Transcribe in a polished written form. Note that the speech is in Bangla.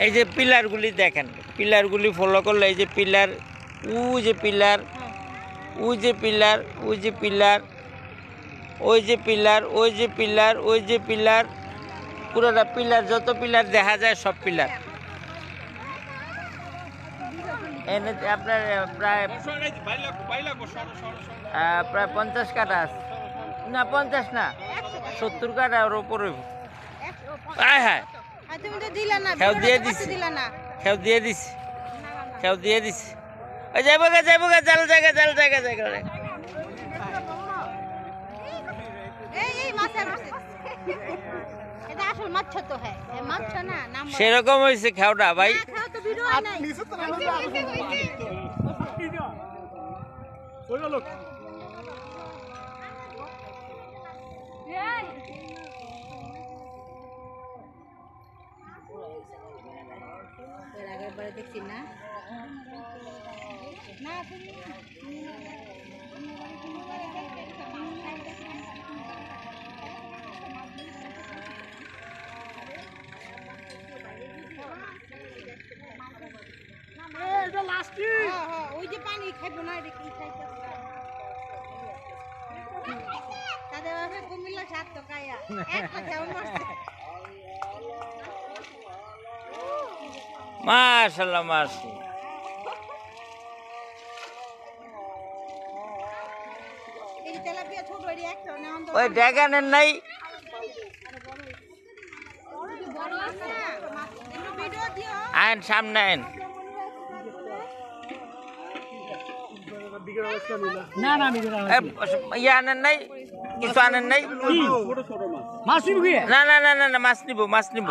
এই যে পিলারগুলি দেখেন, পিলারগুলি ফলো করলে এই যে পিলার, ওই যে পিলার, ওই যে পিলার, ওই যে পিলার, ওই যে পিলার, ওই যে পিলার, ওই যে পিলার, পুরোটা পিলার, যত পিলার দেখা যায় সব পিলার। এনে আপনার প্রায় 50 কাঠা আছে, না 50 না 70 কাঠা ওর উপরে। হ্যাঁ হ্যাঁ, খেয়াল দিয়ে দিছি, খেয়াল দিয়ে দিছি, খেয়াল দিয়ে দিছি। ওই যাবো গা, যাবো গা, জাল জায়গা, জাল জায়গা, জায়গা। সেরকম হয়েছে খেওটা ভাই। দেখছি না ওই যে পানি খাইব না, তাদের কুমিল্লা 7 টাকা মাশাআল্লাহ মাশাআল্লাহ। ওই ড্রাগনের নাই, আইন সামনে আইন। ইয়ে আনেন নাই, কিছু আনেন নাই? না না না না, মাছ নিব, মাছ নিব।